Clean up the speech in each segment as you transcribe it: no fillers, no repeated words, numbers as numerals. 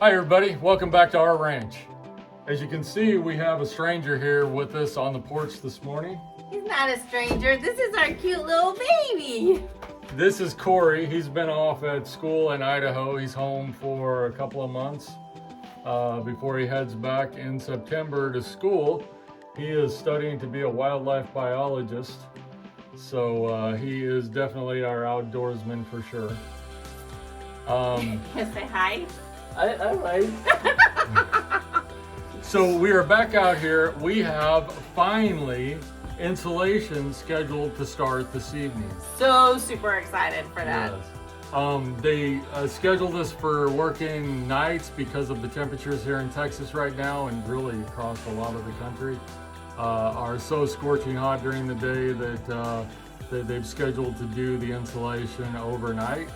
Hi everybody, welcome back to our ranch. As you can see, we have a stranger here with us on the porch this morning. He's not a stranger. This is our cute little baby. This is Corey. He's been off at school in Idaho. He's home for a couple of months before he heads back in September to school. He is studying to be a wildlife biologist. So he is definitely our outdoorsman for sure. Say hi. All right. So we are back out here. We have finally insulation scheduled to start this evening. So super excited for that. Yes. They scheduled us for working nights because of the temperatures here in Texas right now and really across a lot of the country are so scorching hot during the day that they've scheduled to do the insulation overnight.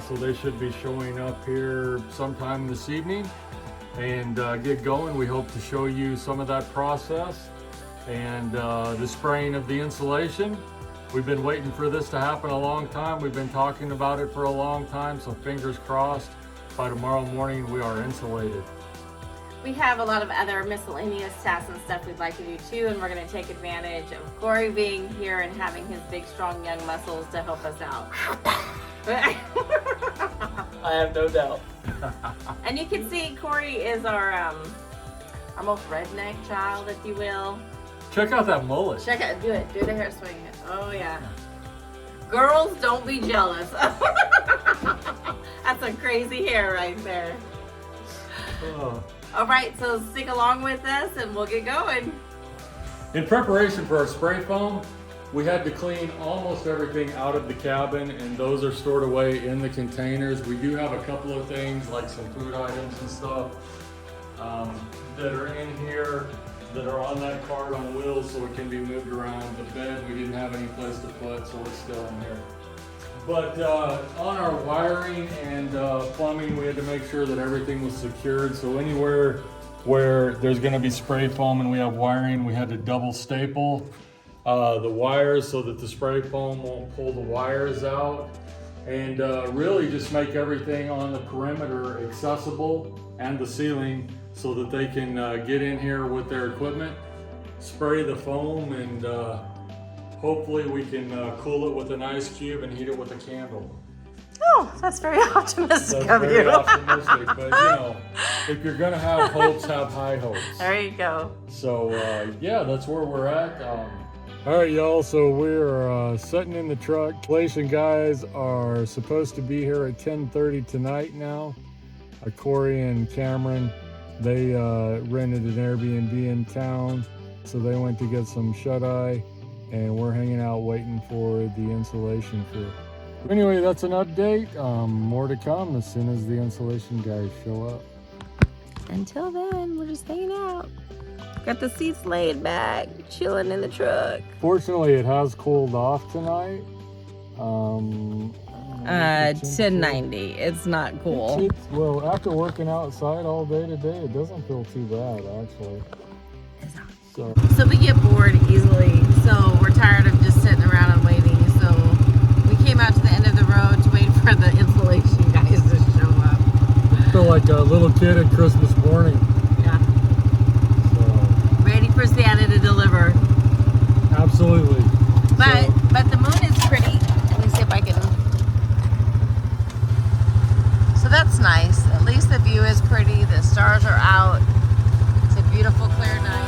So they should be showing up here sometime this evening and get going. We hope to show you some of that process and the spraying of the insulation. We've been waiting for this to happen a long time. We've been talking about it for a long time, so fingers crossed by tomorrow morning we are insulated. We have a lot of other miscellaneous tasks and stuff we'd like to do too, and we're going to take advantage of Corey being here and having his big, strong, young muscles to help us out. I have no doubt. And you can see Corey is our most redneck child, if you will. Check out that mullet. Check out, do the hair swing. Oh yeah. Girls, don't be jealous. That's a crazy hair right there. Oh. All right, so stick along with us and we'll get going. In preparation for our spray foam, we had to clean almost everything out of the cabin, and those are stored away in the containers. We do have a couple of things like some food items and stuff that are in here that are on that cart on wheels so it can be moved around. The bed we didn't have any place to put, so it's still in here. But on our wiring and plumbing, we had to make sure that everything was secured. So anywhere where there's going to be spray foam and we have wiring, we had to double staple the wires so that the spray foam won't pull the wires out. And really just make everything on the perimeter accessible and the ceiling so that they can get in here with their equipment, spray the foam, and hopefully we can cool it with an ice cube and heat it with a candle. Oh, that's very optimistic That's of very you. optimistic, but you know, if you're gonna have hopes, have high hopes. There you go. So yeah, that's where we're at. All right, y'all, so we're sitting in the truck. Installation guys are supposed to be here at 10:30 tonight now. Corey and Cameron, they rented an Airbnb in town, so they went to get some shut-eye, and we're hanging out waiting for the insulation crew. Anyway, that's an update. More to come as soon as the insulation guys show up. Until then, we're just hanging out. Got the seats laid back, chilling in the truck. Fortunately, it has cooled off tonight. 1090. It's not cool. Well, after working outside all day today, it doesn't feel too bad, actually. So we get bored easily. So we're tired of just sitting around and waiting. So we came out to the end of the road to wait for the insulation guys to show up. I feel like a little kid at Christmas morning. Yeah. So, Ready for Santa to deliver. absolutely. But the moon is pretty. Let me see if I can. So that's nice. At least the view is pretty. The stars are out. It's a beautiful, clear night.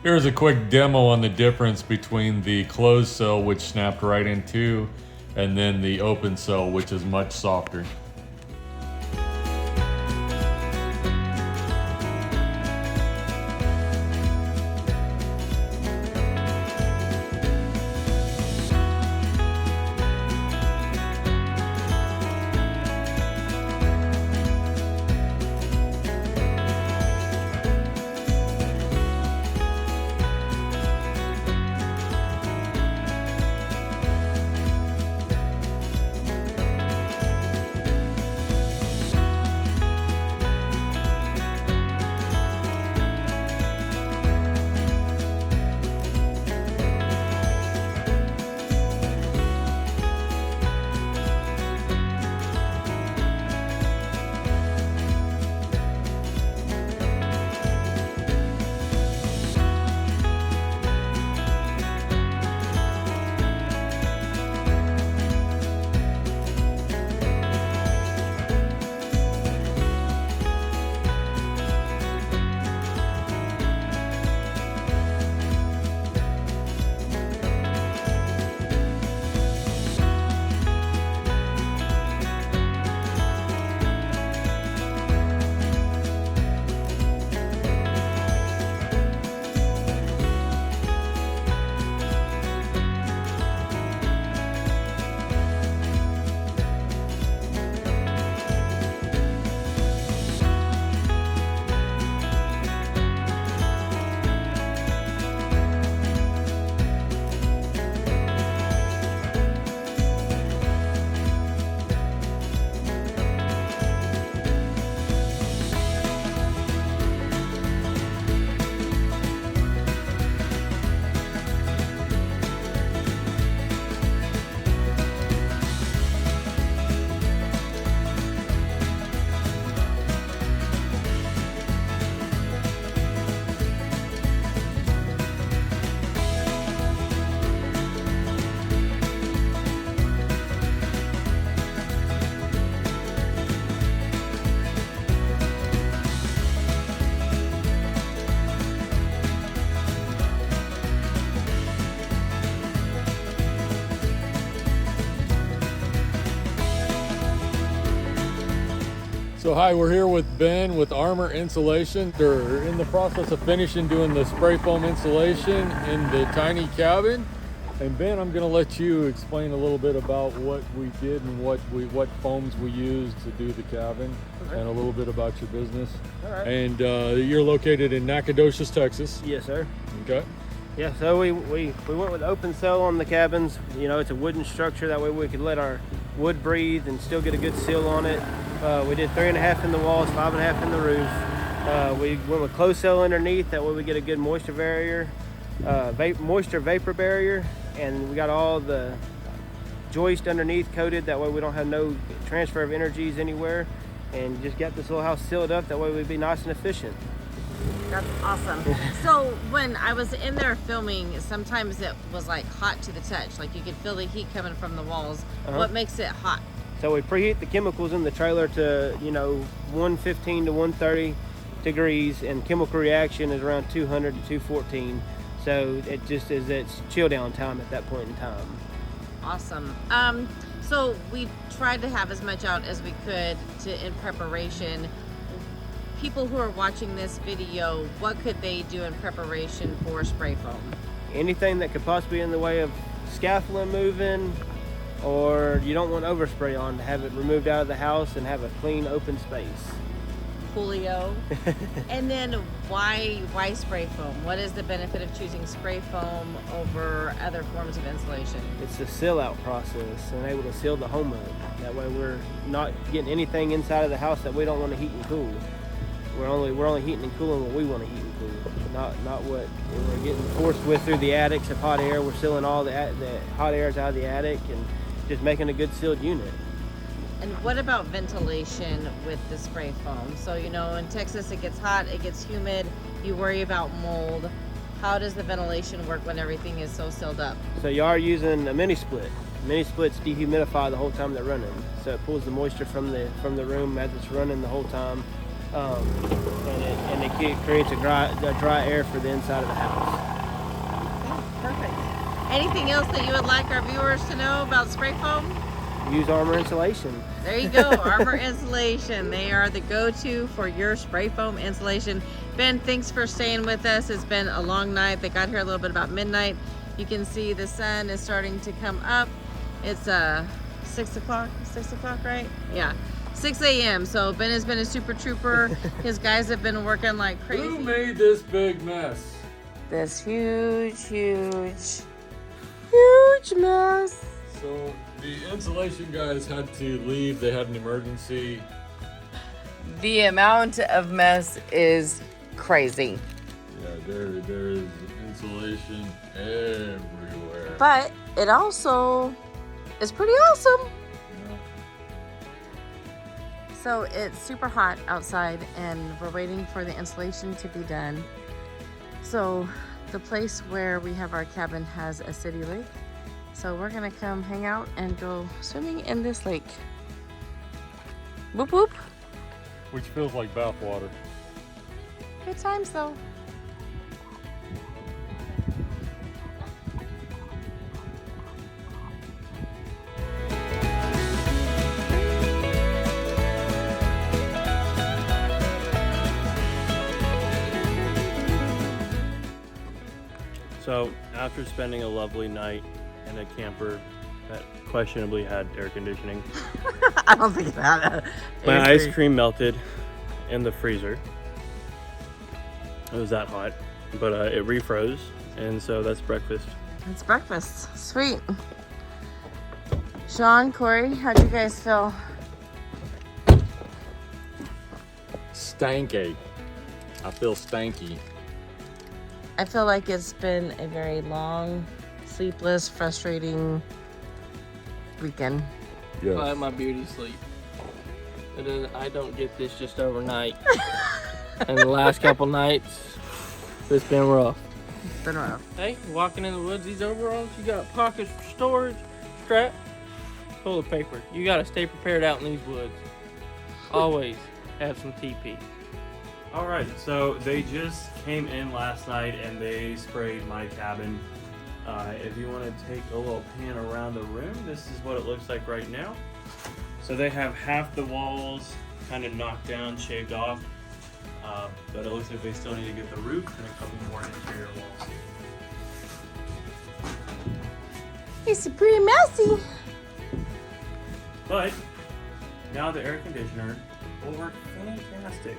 Here's a quick demo on the difference between the closed cell, which snapped right in two, and then the open cell, which is much softer. So hi, we're here with Ben with Armor Insulation. They're in the process of finishing doing the spray foam insulation in the tiny cabin. And Ben, I'm gonna let you explain a little bit about what we did and what foams we used to do the cabin, Okay. and a little bit about your business. All right. And you're located in Nacogdoches, Texas. Yes, sir. Okay. Yeah, so we went with open cell on the cabins. You know, it's a wooden structure. That way we could let our wood breathe and still get a good seal on it. We did 3.5 in the walls, 5.5 in the roof. We went with closed cell underneath. That way we get a good moisture barrier, moisture vapor barrier, and we got all the joist underneath coated. That way we don't have no transfer of energies anywhere, and just got this little house sealed up. That way we'd be nice and efficient. That's awesome. So when I was in there filming, sometimes it was like hot to the touch. Like you could feel the heat coming from the walls. What makes it hot? So we preheat the chemicals in the trailer to, 115 to 130 degrees, and chemical reaction is around 200 to 214. So it just is its chill down time at that point in time. Awesome. So we tried to have as much out as we could in preparation. People who are watching this video, what could they do in preparation for spray foam? Anything that could possibly be in the way of scaffolding moving, or you don't want overspray on, to have it removed out of the house and have a clean open space. Coolio. And then why spray foam? What is the benefit of choosing spray foam over other forms of insulation? It's the seal out process and able to seal the home up. That way we're not getting anything inside of the house that we don't want to heat and cool. We're only heating and cooling what we want to heat and cool, not what we're getting forced with through the attics of hot air. We're sealing all the hot airs out of the attic and just making a good sealed unit. And what about ventilation with the spray foam? So, in Texas it gets hot, it gets humid, you worry about mold. How does the ventilation work when everything is so sealed up? So you are using a mini split. Mini splits dehumidify the whole time they're running. So it pulls the moisture from the room as it's running the whole time. and it creates a dry air for the inside of the house. Perfect. Anything else that you would like our viewers to know about spray foam? Use Armor Insulation. There you go, Armor Insulation. They are the go-to for your spray foam insulation. Ben, thanks for staying with us. It's been a long night. They got here a little bit about midnight. You can see the sun is starting to come up. It's 6 o'clock, right? Yeah, 6 a.m. So Ben has been a super trooper. His guys have been working like crazy. Who made this big mess? This huge mess. So the insulation guys had to leave. They had an emergency. The amount of mess is crazy. Yeah, there is insulation everywhere. But it also is pretty awesome. Yeah. So it's super hot outside and we're waiting for the insulation to be done. So the place where we have our cabin has a city lake. So we're gonna come hang out and go swimming in this lake. Whoop whoop. Which feels like bath water. Good times though. So, after spending a lovely night in a camper that questionably had air conditioning, I don't think it had my ice cream melted in the freezer. It was that hot, but it refroze, and so that's breakfast. It's breakfast. Sweet. Sean, Corey, how'd you guys feel? Stanky. I feel stanky. I feel like it's been a very long, sleepless, frustrating weekend. I have my beauty sleep. And then I don't get this just overnight. And the last couple nights, it's been rough. It's been rough. Hey, walking in the woods, these overalls, you got pockets for storage, strap, full of paper. You gotta stay prepared out in these woods. Always have some TP. All right, so they just came in last night and they sprayed my cabin. If you want to take a little pan around the room, this is what it looks like right now. So they have half the walls kind of knocked down, shaved off, but it looks like they still need to get the roof and a couple more interior walls. It's pretty messy. But now the air conditioner will work fantastic.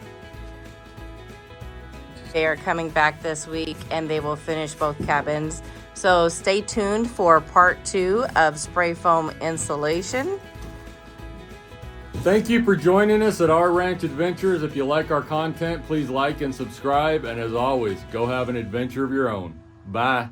They are coming back this week and they will finish both cabins. So stay tuned for part 2 of spray foam insulation. Thank you for joining us at Our Ranch Adventures. If you like our content, please like and subscribe. And as always, go have an adventure of your own. Bye.